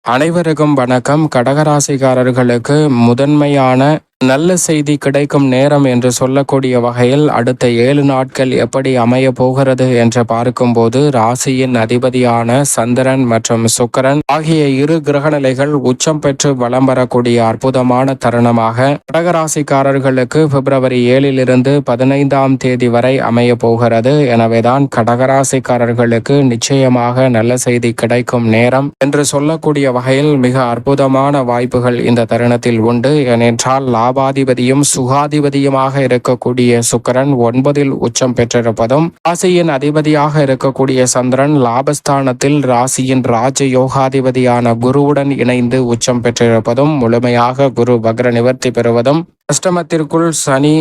அனைவருக்கும் வணக்கம். கடகராசிக்காரர்களுக்கு முதன்மையான நல்ல செய்தி கிடைக்கும் நேரம் என்று சொல்லக்கூடிய வகையில் அடுத்த 7 நாட்கள் எப்படி அமைய போகிறது என்று பார்க்கும்போது, ராசியின் அதிபதியான சந்திரன் மற்றும் சுக்கிரன் ஆகிய இரு கிரகநிலைகள் உச்சம் பெற்று வலம் வரக்கூடிய அற்புதமான தருணமாக கடகராசிக்காரர்களுக்கு பிப்ரவரி 7 15 தேதி வரை அமைய போகிறது. எனவேதான் கடகராசிக்காரர்களுக்கு நிச்சயமாக நல்ல செய்தி கிடைக்கும் நேரம் என்று சொல்லக்கூடிய வகையில் மிக அற்புதமான வாய்ப்புகள் இந்த தருணத்தில் உண்டு. ஏனென்றால் லாபாதிபதியும் சுகாதிபதியுமாக இருக்கக்கூடிய சுக்கிரன் 9 உச்சம் பெற்றிருப்பதும், ராசியின் அதிபதியாக இருக்கக்கூடிய சந்திரன் லாபஸ்தானத்தில் ராசியின் ராஜ யோகாதிபதியான குருவுடன் இணைந்து உச்சம் பெற்றிருப்பதும், முழுமையாக குரு வக்ர நிவர்த்தி பெறுவதும், அஷ்டமத்திற்குள் சனி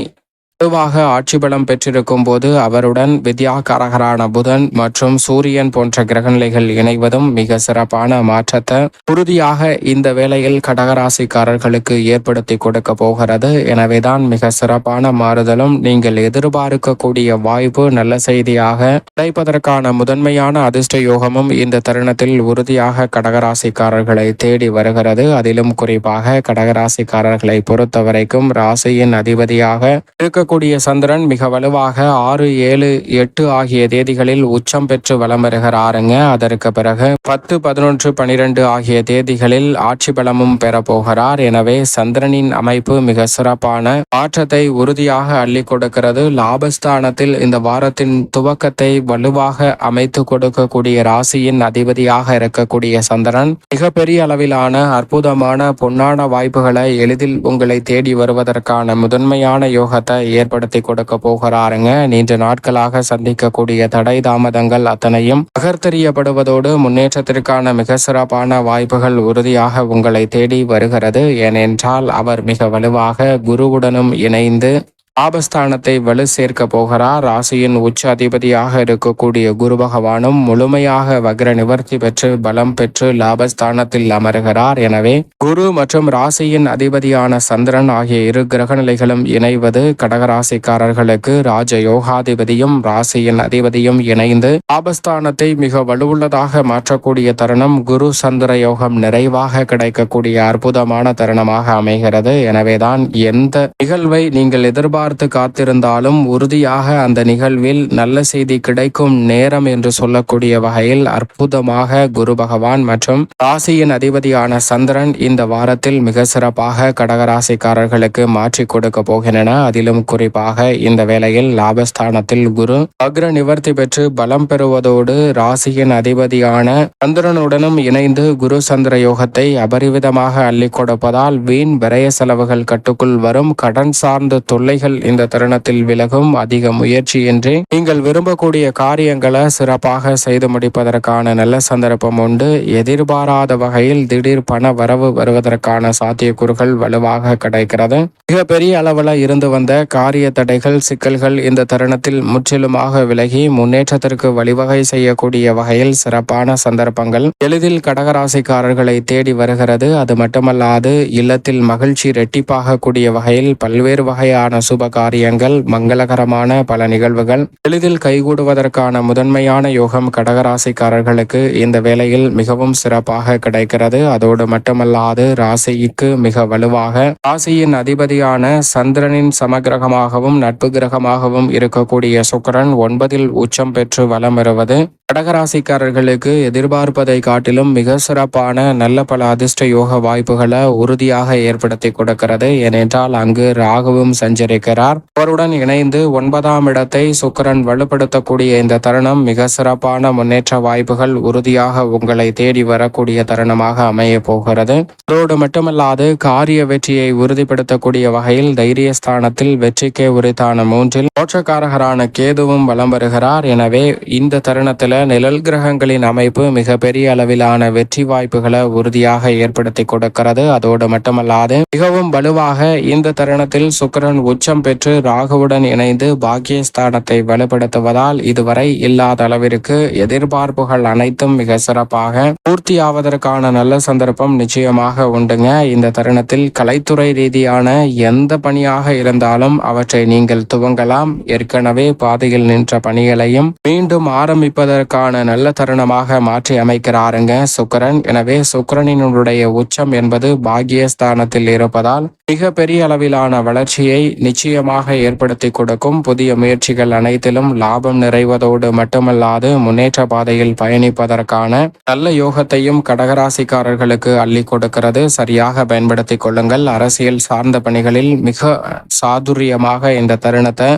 பொதுவாக ஆட்சி பலம் பெற்றிருக்கும் போது அவருடன் வித்யாகாரகரான புதன் மற்றும் சூரியன் போன்ற கிரகநிலைகள் இணைவதும் மிக சிறப்பான மாற்றத்தை உறுதியாக இந்த வேளையில் கடகராசிக்காரர்களுக்கு ஏற்படுத்தி கொடுக்க போகிறது. எனவேதான் மிக சிறப்பான மாறுதலும் நீங்கள் எதிர்பார்க்கக்கூடிய வாய்ப்பு நல்ல செய்தியாக கிடைப்பதற்கான முதன்மையான அதிர்ஷ்ட யோகமும் இந்த தருணத்தில் உறுதியாக கடகராசிக்காரர்களை தேடி வருகிறது. அதிலும் குறிப்பாக கடகராசிக்காரர்களை பொறுத்தவரைக்கும் ராசியின் அதிபதியாக இருக்க சந்திரன் மிக வலுவாக 6, 7, 8 ஆகிய தேதிகளில் உச்சம் பெற்று வலம் வருகிறாருங்க. அதற்கு பிறகு 10, 11, 12 ஆகிய தேதிகளில் ஆட்சி பலமும் பெறப்போகிறார். எனவே சந்திரனின் அமைப்பு மிக சிறப்பான மாற்றத்தை உறுதியாக அள்ளி கொடுக்கிறது. லாபஸ்தானத்தில் இந்த வாரத்தின் துவக்கத்தை வலுவாக அமைத்து கொடுக்கக்கூடிய ராசியின் அதிபதியாக இருக்கக்கூடிய சந்திரன் மிகப்பெரிய அளவிலான அற்புதமான பொன்னான வாய்ப்புகளை எளிதில் உங்களை தேடி வருவதற்கான முதன்மையான யோகத்தை ஏற்படுத்தி கொடுக்க போகிறாருங்க. நீண்ட நாட்களாக சந்திக்கக்கூடிய தடை தாமதங்கள் அத்தனையும் அகர்த்தெறியப்படுவதோடு முன்னேற்றத்திற்கான மிக சிறப்பான வாய்ப்புகள் உறுதியாக உங்களை தேடி வருகிறது. ஏனென்றால் அவர் மிக வலுவாக குருவுடனும் இணைந்து லாபஸ்தானத்தை வலு சேர்க்க போகிறார். ராசியின் உச்ச அதிபதியாக இருக்கக்கூடிய குரு பகவானும் முழுமையாக வக்ர நிவர்த்தி பெற்று பலம் பெற்று லாபஸ்தானத்தில் அமருகிறார். எனவே குரு மற்றும் ராசியின் அதிபதியான சந்திரன் ஆகிய இரு கிரகநிலைகளும் இணைவது கடகராசிக்காரர்களுக்கு ராஜ யோகாதிபதியும் ராசியின் அதிபதியும் இணைந்து லாபஸ்தானத்தை மிக வலுவுள்ளதாக மாற்றக்கூடிய தருணம் குரு சந்திர யோகம் நிறைவாக கிடைக்கக்கூடிய அற்புதமான தருணமாக அமைகிறது. எனவேதான் எந்த நிகழ்வை நீங்கள் எதிர்பார்த்து காத்திருந்தாலும் உறுதியாக அந்த நிகழ்வில் நல்ல செய்தி கிடைக்கும் நேரம் என்று சொல்லக்கூடிய வகையில் அற்புதமாக குரு பகவான் மற்றும் ராசியின் அதிபதியான சந்திரன் இந்த வாரத்தில் மிக சிறப்பாக கடகராசிக்காரர்களுக்கு மாற்றி கொடுக்க போகின்றன. அதிலும் குறிப்பாக இந்த வேளையில் லாபஸ்தானத்தில் குரு வக்ர நிவர்த்தி பெற்று பலம் பெறுவதோடு ராசியின் அதிபதியான சந்திரனுடனும் இணைந்து குரு சந்திர யோகத்தை அபரிவிதமாக அள்ளி கொடுப்பதால் வீண் விரய செலவுகள் கட்டுக்குள் வரும். கடன் சார்ந்த தொல்லைகள் இந்த தருணத்தில் விலகும். அதிக முயற்சியின்றி நீங்கள் விரும்பக்கூடிய காரியங்களை சிறப்பாக செய்து முடிப்பதற்கான நல்ல சந்தர்ப்பம் உண்டு. எதிர்பாராத வகையில் திடீர் பண வரவு வருவதற்கான சாத்தியக்கூறுகள் வலுவாக கிடைக்கிறது. மிக பெரிய அளவில் இருந்து வந்த காரிய தடைகள் சிக்கல்கள் இந்த தருணத்தில் முற்றிலுமாக விலகி முன்னேற்றத்திற்கு வழிவகை செய்யக்கூடிய வகையில் சிறப்பான சந்தர்ப்பங்கள் எளிதில் கடகராசிக்காரர்களை தேடி வருகிறது. அது மட்டுமல்லாது இல்லத்தில் மகிழ்ச்சி இரட்டிப்பாக கூடிய வகையில் பல்வேறு வகையான சுப காரியங்கள் மங்களகரமான பல நிகழ்வுகள் எளிதில் கைகூடுவதற்கான முதன்மையான யோகம் கடகராசிக்காரர்களுக்கு இந்த வேளையில் மிகவும் சிறப்பாக கிடைக்கிறது. அதோடு மட்டுமல்லாது ராசிக்கு மிக வலுவாக ராசியின் அதிபதியான சந்திரனின் சமகிரகமாகவும் நட்பு கிரகமாகவும் இருக்கக்கூடிய சுக்கிரன் 9 உச்சம் பெற்று வலம் வருவது கடகராசிக்காரர்களுக்கு எதிர்பார்ப்பதை காட்டிலும் மிக சிறப்பான நல்ல பல அதிர்ஷ்ட யோக வாய்ப்புகளை உறுதியாக ஏற்படுத்தி கொடுக்கிறது. ஏனென்றால் அங்கு ராகுவும் சஞ்சரிக்கிறார். அவருடன் இணைந்து 9ஆம் இடத்தை சுக்கிரன் வலுப்படுத்தக்கூடிய இந்த தருணம் மிக சிறப்பான முன்னேற்ற வாய்ப்புகள் உறுதியாக உங்களை தேடி வரக்கூடிய தருணமாக அமைய போகிறது. அதோடு மட்டுமல்லாது காரிய வெற்றியை உறுதிப்படுத்தக்கூடிய வகையில் தைரியஸ்தானத்தில் வெற்றிக்கே உரித்தான 3 மோட்சக்காரகரான கேதுவும் வலம் வருகிறார். எனவே இந்த தருணத்தில் நிழல் கிரகங்களின் அமைப்பு மிக பெரிய அளவிலான வெற்றி வாய்ப்புகளை உறுதியாக ஏற்படுத்தி கொடுக்கிறது. அதோடு மட்டுமல்லாது மிகவும் வலுவாக இந்த தருணத்தில் சுக்கிரன் உச்சம் பெற்று ராகுவுடன் இணைந்து பாக்கியஸ்தானத்தை வலுப்படுத்துவதால் இதுவரை இல்லாத அளவிற்கு எதிர்பார்ப்புகள் அனைத்தும் மிக சிறப்பாக பூர்த்தியாவதற்கான நல்ல சந்தர்ப்பம் நிச்சயமாக உண்டுங்க. இந்த தருணத்தில் கலைத்துறை ரீதியான எந்த பணியாக இருந்தாலும் அவற்றை நீங்கள் துவங்கலாம். ஏற்கனவே பாதையில் நின்ற பணிகளையும் மீண்டும் ஆரம்பிப்பதற்கு பெறுவதற்கான நல்ல தருணமாக மாற்றி அமைக்கிறாருங்க சுக்கிரன். எனவே சுக்கிரனினுடைய உச்சம் என்பது பாக்கியஸ்தானத்தில் இருப்பதால் மிக பெரிய அளவிலான வளர்ச்சியை நிச்சயமாக ஏற்படுத்தி கொடுக்கும். புதிய முயற்சிகள் அனைத்திலும் லாபம் நிறைவதோடு மட்டுமல்லாது முன்னேற்ற பாதையில் பயணிப்பதற்கான நல்ல யோகத்தையும் கடகராசிக்காரர்களுக்கு அள்ளி கொடுக்கிறது. சரியாக பயன்படுத்திக் கொள்ளுங்கள். அரசியல் சார்ந்த பணிகளில் மிக சாதுரியமாக இந்த தருணத்தை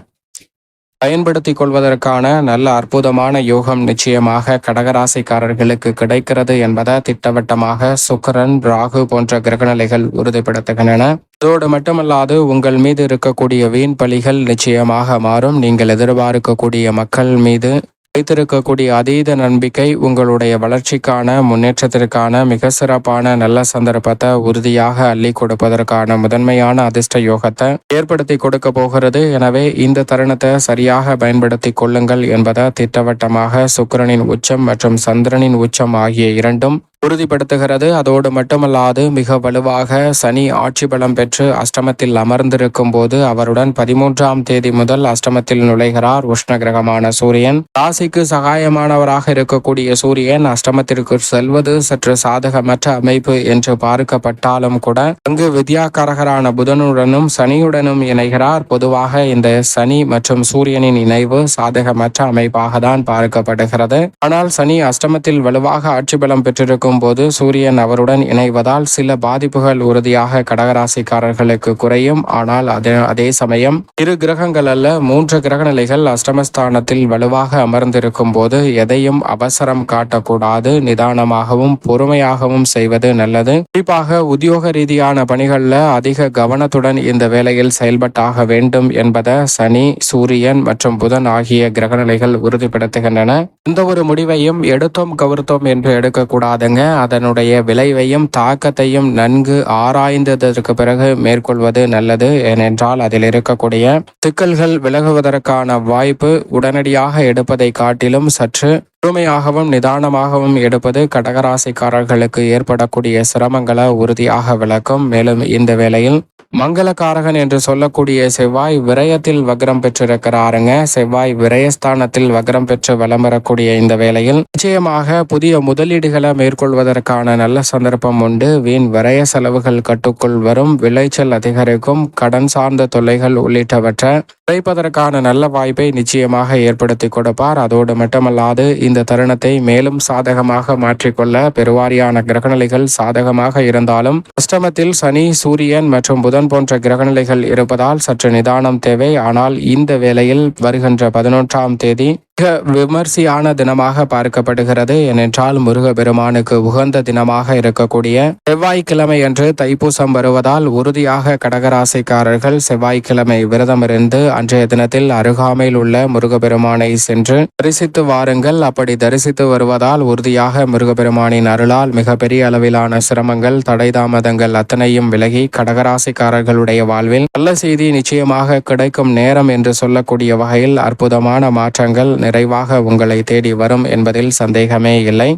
பயன்படுத்திக் கொள்வதற்கான நல்ல அற்புதமான யோகம் நிச்சயமாக கடகராசிக்காரர்களுக்கு கிடைக்கிறது என்பதை திட்டவட்டமாக சுக்கிரன், ராகு போன்ற கிரகநிலைகள் உறுதிப்படுத்துகின்றன. அதோடு மட்டுமல்லாது உங்கள் மீது இருக்கக்கூடிய வீண் பலிகள் நிச்சயமாக மாறும். நீங்கள் எதிர்பார்க்கக்கூடிய மக்கள் மீது வைத்திருக்கக்கூடிய அதீத நம்பிக்கை உங்களுடைய வளர்ச்சிக்கான முன்னேற்றத்திற்கான மிக சிறப்பான நல்ல சந்தர்ப்பத்தை உறுதியாக அள்ளி கொடுப்பதற்கான முதன்மையான அதிர்ஷ்ட யோகத்தை ஏற்படுத்தி கொடுக்க போகிறது. எனவே இந்த தருணத்தை சரியாக பயன்படுத்தி கொள்ளுங்கள் என்பதை திட்டவட்டமாக சுக்கிரனின் உச்சம் மற்றும் சந்திரனின் உச்சம் ஆகிய இரண்டும் உறுதிப்படுத்துகிறது. அதோடு மட்டுமல்லாது மிக வலுவாக சனி ஆட்சி பலம் பெற்று அஷ்டமத்தில் அமர்ந்திருக்கும் போது அவருடன் 13ஆம் தேதி முதல் அஷ்டமத்தில் நுழைகிறார். உஷ்ண கிரகமான சூரியன். ராசிக்கு சகாயமானவராக இருக்கக்கூடிய சூரியன் அஷ்டமத்திற்கு செல்வது சற்று சாதகமற்ற அமைப்பு என்று பார்க்கப்பட்டாலும் கூட அங்கு வித்யாகாரகரான புதனுடனும் சனியுடனும் இணைகிறார். பொதுவாக இந்த சனி மற்றும் சூரியனின் இணைவு சாதகமற்ற அமைப்பாக தான் பார்க்கப்படுகிறது. ஆனால் சனி அஷ்டமத்தில் வலுவாக ஆட்சி பலம் பெற்றிருக்கும் போது சூரியன் அவருடன் இணைவதால் சில பாதிப்புகள் உறுதியாக கடகராசிக்காரர்களுக்கு குறையும். ஆனால் அதே சமயம் இரு கிரகங்கள் அல்ல 3 கிரகநிலைகள் அஷ்டமஸ்தானத்தில் வலுவாக அமர்ந்திருக்கும் போது எதையும் அவசரம் காட்டக்கூடாது. நிதானமாகவும் பொறுமையாகவும் செய்வது நல்லது. குறிப்பாக உத்தியோக ரீதியான பணிகளில் அதிக கவனத்துடன் இந்த வேளையில் செயல்பட்டாக வேண்டும் என்பதை சனி, சூரியன் மற்றும் புதன் ஆகிய கிரகநிலைகள் உறுதிப்படுத்துகின்றன. எந்த ஒரு முடிவையும் எடுத்தோம் கவுர்த்தோம் என்று எடுக்கக்கூடாதுங்க. அதனுடைய விளைவையும் தாக்கத்தையும் நன்கு ஆராய்ந்ததற்கு பிறகு மேற்கொள்வது நல்லது. ஏனென்றால் அதில் இருக்கக்கூடிய சிக்கல்கள் விலகுவதற்கான வாய்ப்பு உடனடியாக எடுப்பதை காட்டிலும் சற்று பொறுமையாகவும் நிதானமாகவும் எடுப்பது கடகராசிக்காரர்களுக்கு ஏற்படக்கூடிய சிரமங்களை உறுதியாக விளக்கும். மேலும் இந்த வேளையில் மங்களகாரகன் என்று சொல்லக்கூடிய செவ்வாய் விரயத்தில் வக்ரம் பெற்றிருக்கிறாருங்க. செவ்வாய் விரயஸ்தானத்தில் வக்ரம் பெற்று வலம் வரக்கூடிய இந்த வேளையில் நிச்சயமாக புதிய முதலீடுகளை மேற்கொள்வதற்கான நல்ல சந்தர்ப்பம் உண்டு. வீண் விரய செலவுகள் கட்டுக்குள் வரும். விளைச்சல் அதிகரிக்கும். கடன் சார்ந்த தொல்லைகள் உள்ளிட்டவற்றை குறைப்பதற்கான நல்ல வாய்ப்பை நிச்சயமாக ஏற்படுத்தி கொடுப்பார். அதோடு மட்டுமல்லாது இந்த தருணத்தை மேலும் சாதகமாக மாற்றிக்கொள்ள பெருவாரியான கிரகநிலைகள் சாதகமாக இருந்தாலும் அஷ்டமத்தில் சனி, சூரியன் மற்றும் புதன் போன்ற கிரகநிலைகள் இருப்பதால் சற்று நிதானம் தேவை. ஆனால் இந்த வேளையில் வருகின்ற 11ஆம் தேதி மிக விமர்சையான தினமாக பார்க்கப்படுகிறது. ஏனென்றால் முருகப்பெருமானுக்கு உகந்த தினமாக இருக்கக்கூடிய செவ்வாய்க்கிழமை என்று தைப்பூசம் வருவதால் உறுதியாக கடகராசிக்காரர்கள் செவ்வாய்க்கிழமை விரதமிருந்து அன்றைய தினத்தில் அருகாமையில் உள்ள முருகப்பெருமானை சென்று தரிசித்து வாருங்கள். அப்படி தரிசித்து வருவதால் உறுதியாக முருகப்பெருமானின் அருளால் மிகப்பெரிய அளவிலான சிரமங்கள், தடை தாமதங்கள் அத்தனையும் விலகி கடகராசிக்காரர்களுடைய வாழ்வில் நல்ல செய்தி நிச்சயமாக கிடைக்கும் நேரம் என்று சொல்லக்கூடிய வகையில் அற்புதமான மாற்றங்கள் நிறைவாக உங்களை தேடி வரும் என்பதில் சந்தேகமே இல்லை.